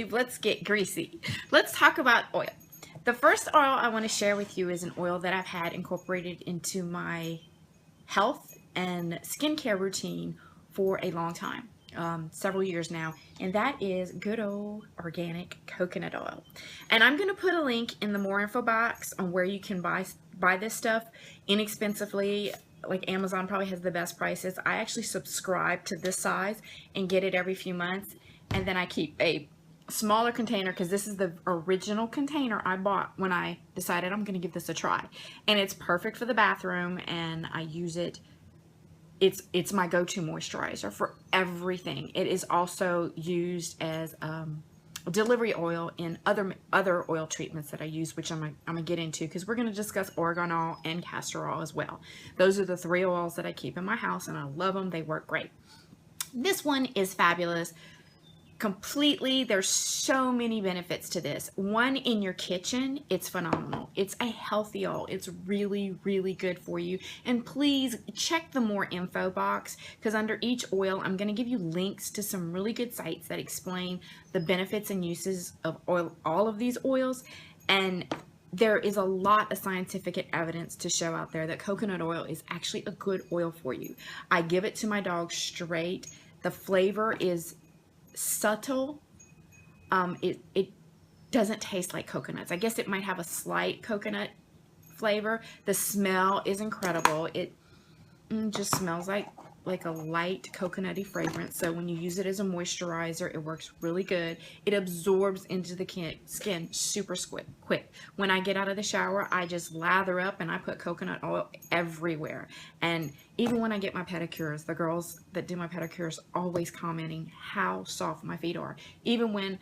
YouTube. Let's get greasy. Let's talk about oil. The first oil I want to share with you is an oil that I've had incorporated into my health and skincare routine for a long time, several years now, and that is good old organic coconut oil. And I'm going to put a link in the more info box on where you can buy this stuff inexpensively. Like Amazon probably has the best prices. I actually subscribe to this size and get it every few months, and then I keep a smaller container because this is the original container I bought when I decided I'm going to give this a try, and it's perfect for the bathroom, and I use it. It's my go-to moisturizer for everything. It is also used as delivery oil in other oil treatments that I use, which I'm gonna get into, because we're gonna discuss oregano and castor oil as well. Those are the 3 oils that I keep in my house, and I love them. They work great. This one is fabulous. Completely, there's so many benefits to this. One, in your kitchen, it's phenomenal. It's a healthy oil. It's really, really good for you. And please check the more info box, because under each oil, I'm going to give you links to some really good sites that explain the benefits and uses of oil, all of these oils. And there is a lot of scientific evidence to show out there that coconut oil is actually a good oil for you. I give it to my dog straight. The flavor is subtle. It doesn't taste like coconuts. I guess it might have a slight coconut flavor. The smell is incredible. It just smells like a light coconutty fragrance. So when you use it as a moisturizer, it works really good. It absorbs into the skin super quick. When I get out of the shower, I just lather up and I put coconut oil everywhere. And even when I get my pedicures, the girls that do my pedicures always commenting how soft my feet are. Even when,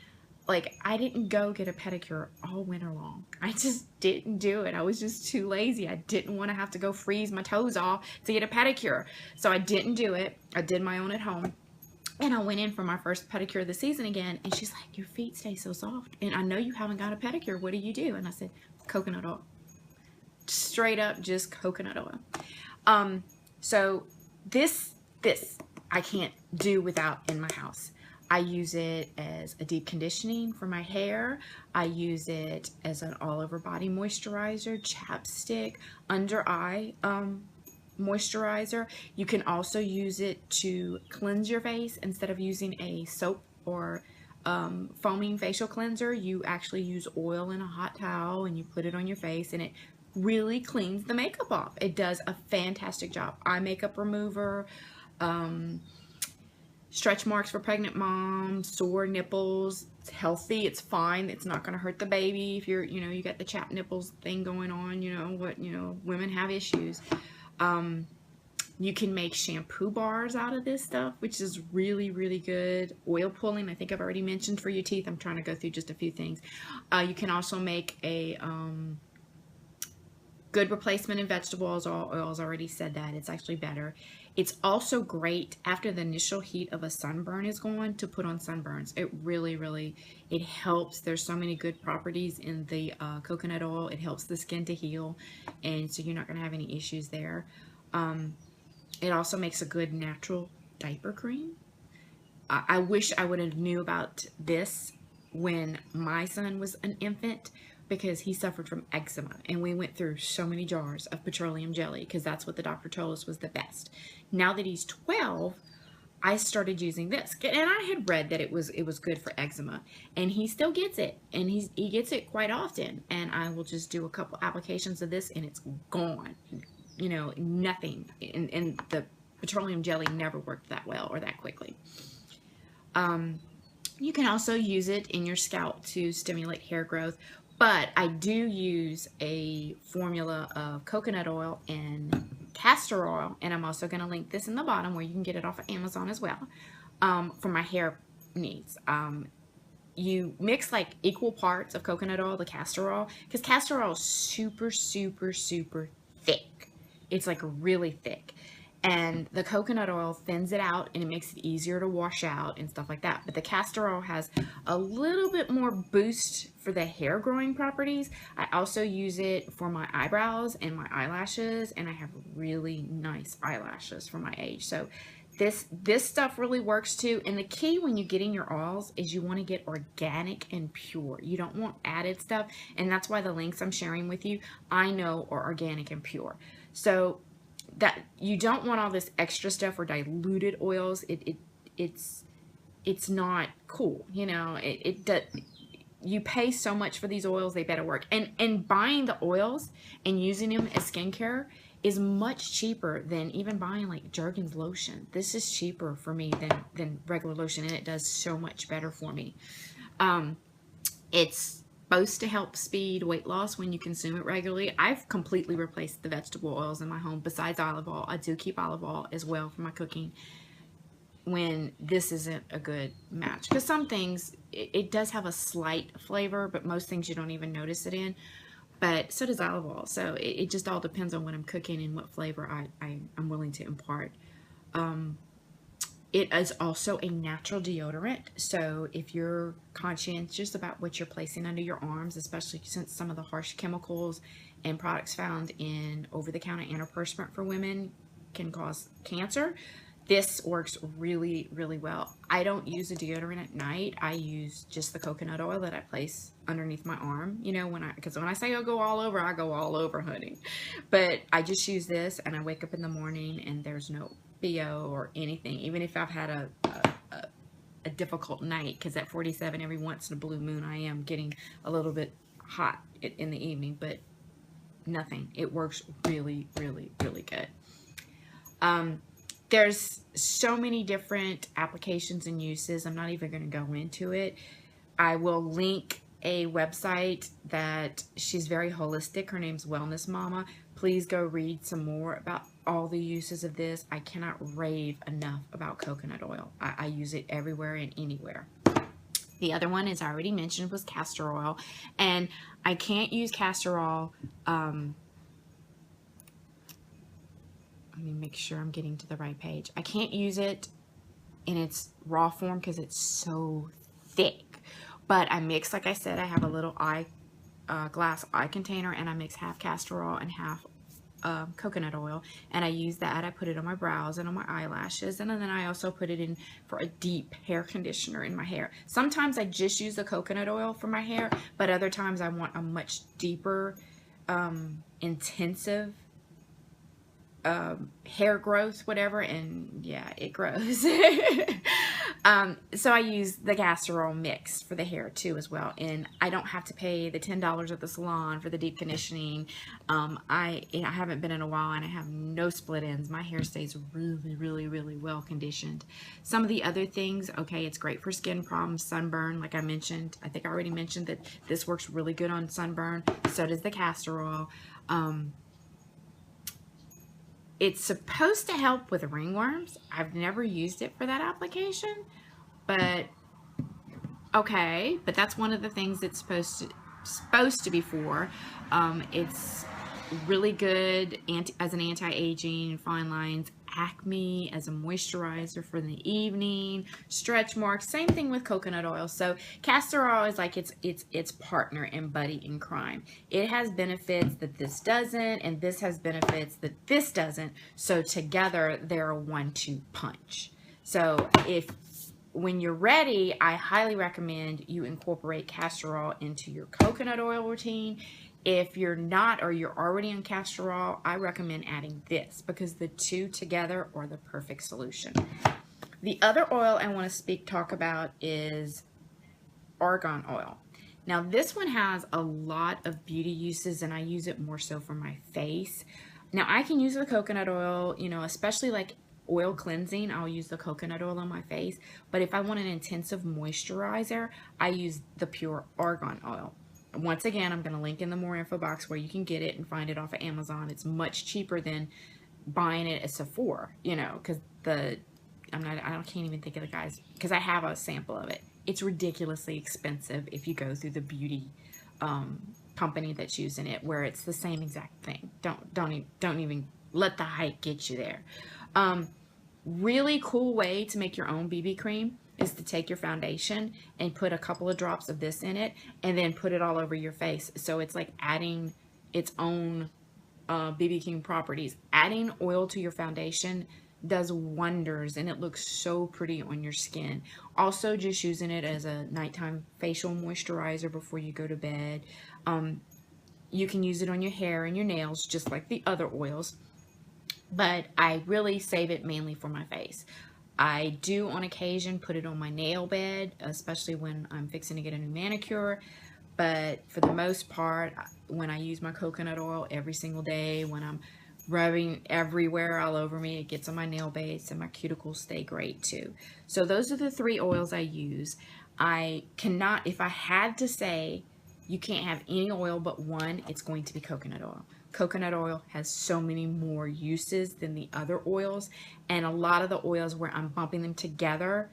like, I didn't go get a pedicure all winter long. I just didn't do it. I was just too lazy. I didn't want to have to go freeze my toes off to get a pedicure. So I didn't do it. I did my own at home. And I went in for my first pedicure of the season again. And she's like, your feet stay so soft. And I know you haven't got a pedicure. What do you do? And I said, coconut oil. Straight up just coconut oil. So this I can't do without in my house. I use it as a deep conditioning for my hair. I use it as an all-over body moisturizer, chapstick, under eye moisturizer. You can also use it to cleanse your face. Instead of using a soap or foaming facial cleanser, you actually use oil in a hot towel and you put it on your face, and it really cleans the makeup off. It does a fantastic job. Eye makeup remover, stretch marks for pregnant moms, sore nipples. It's healthy. It's fine. It's not going to hurt the baby if you're, you got the chapped nipples thing going on. Women have issues. You can make shampoo bars out of this stuff, which is really, really good. Oil pulling, I think I've already mentioned for your teeth. I'm trying to go through just a few things. You can also make a good replacement in vegetable oils. Already said that. It's actually better. It's also great after the initial heat of a sunburn is gone to put on sunburns. It really, really, it helps. There's so many good properties in the coconut oil. It helps the skin to heal, and so you're not going to have any issues there. It also makes a good natural diaper cream. I wish I would have knew about this when my son was an infant, because he suffered from eczema, and we went through so many jars of petroleum jelly because that's what the doctor told us was the best. Now that he's 12, I started using this, and I had read that it was good for eczema, and he still gets it, and he gets it quite often. And I will just do a couple applications of this, and it's gone. Nothing. And the petroleum jelly never worked that well or that quickly. You can also use it in your scalp to stimulate hair growth. But I do use a formula of coconut oil and castor oil, and I'm also going to link this in the bottom where you can get it off of Amazon as well, for my hair needs. You mix like equal parts of coconut oil, the castor oil, because castor oil is super, super, super thick. It's like really thick. And the coconut oil thins it out, and it makes it easier to wash out and stuff like that. But the castor oil has a little bit more boost for the hair growing properties. I also use it for my eyebrows and my eyelashes, and I have really nice eyelashes for my age. So This stuff really works too. And the key when you get in your oils is you want to get organic and pure. You don't want added stuff, and that's why the links I'm sharing with you I know are organic and pure. So that you don't want all this extra stuff or diluted oils. It's not cool, you know. It does. You pay so much for these oils, they better work. And buying the oils and using them as skincare is much cheaper than even buying like Jergens lotion. This is cheaper for me than regular lotion, and it does so much better for me. It's supposed to help speed weight loss when you consume it regularly. I've completely replaced the vegetable oils in my home besides olive oil. I do keep olive oil as well for my cooking when this isn't a good match, because some things it does have a slight flavor, but most things you don't even notice it in. But so does olive oil. So it just all depends on what I'm cooking and what flavor I'm willing to impart. It is also a natural deodorant. So if you're conscientious about what you're placing under your arms, especially since some of the harsh chemicals and products found in over-the-counter antiperspirant for women can cause cancer, this works really, really well. I don't use a deodorant at night. I use just the coconut oil that I place underneath my arm, you know, because when I say I go all over, I go all over, honey. But I just use this, and I wake up in the morning and there's no BO or anything, even if I've had a difficult night, because at 47, every once in a blue moon, I am getting a little bit hot in the evening, but nothing. It works really, really, really good. There's so many different applications and uses. I'm not even going to go into it. I will link a website that she's very holistic. Her name's Wellness Mama. Please go read some more about all the uses of this. I cannot rave enough about coconut oil. I use it everywhere and anywhere. The other one, as I already mentioned, was castor oil. And I can't use castor oil. Let me make sure I'm getting to the right page. I can't use it in its raw form because it's so thick. But I mix, like I said, I have a little glass eye container, and I mix half castor oil and half coconut oil, and I use that. I put it on my brows and on my eyelashes, and then I also put it in for a deep hair conditioner in my hair. Sometimes I just use the coconut oil for my hair, but other times I want a much deeper, intensive hair growth, whatever, and yeah, it grows. So I use the castor oil mix for the hair too as well, and I don't have to pay the $10 at the salon for the deep conditioning. I haven't been in a while, and I have no split ends. My hair stays really, really, really well conditioned. Some of the other things, okay, it's great for skin problems, sunburn, like I mentioned. I think I already mentioned that this works really good on sunburn. So does the castor oil. It's supposed to help with ringworms. I've never used it for that application, but okay. But that's one of the things it's supposed to be for. It's really good as an anti-aging, fine lines, acne, as a moisturizer for the evening, stretch marks. Same thing with coconut oil. So castor oil is like its partner and buddy in crime. It has benefits that this doesn't, and this has benefits that this doesn't. So together they're a 1-2 punch. So when you're ready, I highly recommend you incorporate castor oil into your coconut oil routine. If you're not, or you're already on castor oil, I recommend adding this, because the two together are the perfect solution. The other oil I want to talk about is argan oil. Now this one has a lot of beauty uses, and I use it more so for my face. Now I can use the coconut oil, you know, especially like oil cleansing. I'll use the coconut oil on my face, but if I want an intensive moisturizer, I use the pure argan oil. Once again, I'm going to link in the more info box where you can get it and find it off of Amazon. It's much cheaper than buying it at Sephora, you know, because I can't even think of the guys, because I have a sample of it. It's ridiculously expensive if you go through the beauty company that's using it, where it's the same exact thing. Don't even let the hype get you there. Really cool way to make your own BB cream is to take your foundation and put a couple of drops of this in it, and then put it all over your face. So it's like adding its own BB cream properties. Adding oil to your foundation does wonders, and it looks so pretty on your skin. Also, just using it as a nighttime facial moisturizer before you go to bed. You can use it on your hair and your nails just like the other oils, but I really save it mainly for my face. I do on occasion put it on my nail bed, especially when I'm fixing to get a new manicure. But for the most part, when I use my coconut oil every single day, when I'm rubbing everywhere all over me, it gets on my nail base, and my cuticles stay great too. So those are the 3 oils I use. I cannot, if I had to say you can't have any oil but one, it's going to be coconut oil. Coconut oil has so many more uses than the other oils, and a lot of the oils where I'm bumping them together,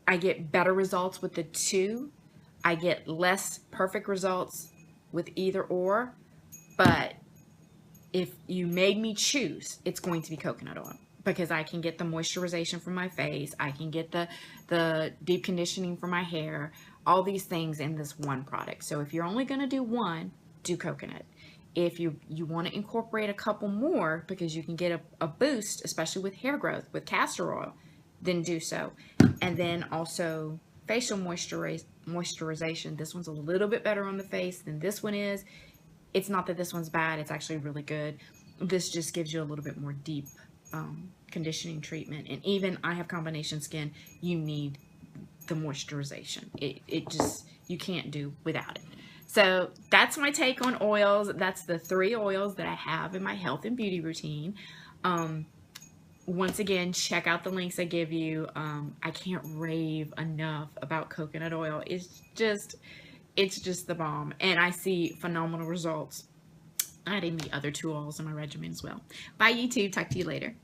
I get better results with the 2. I get less perfect results with either or, but if you made me choose, it's going to be coconut oil, because I can get the moisturization from my face, I can get the deep conditioning for my hair, all these things in this one product. So if you're only going to do one, do coconut. If you want to incorporate a couple more because you can get a boost, especially with hair growth, with castor oil, then do so. And then also facial moisturization. This one's a little bit better on the face than this one is. It's not that this one's bad, it's actually really good. This just gives you a little bit more deep conditioning treatment. And even I have combination skin, you need the moisturization. It just, you can't do without it. So that's my take on oils. That's the 3 oils that I have in my health and beauty routine. Once again, check out the links I give you. I can't rave enough about coconut oil. It's just the bomb. And I see phenomenal results adding the other 2 oils in my regimen as well. Bye YouTube. Talk to you later.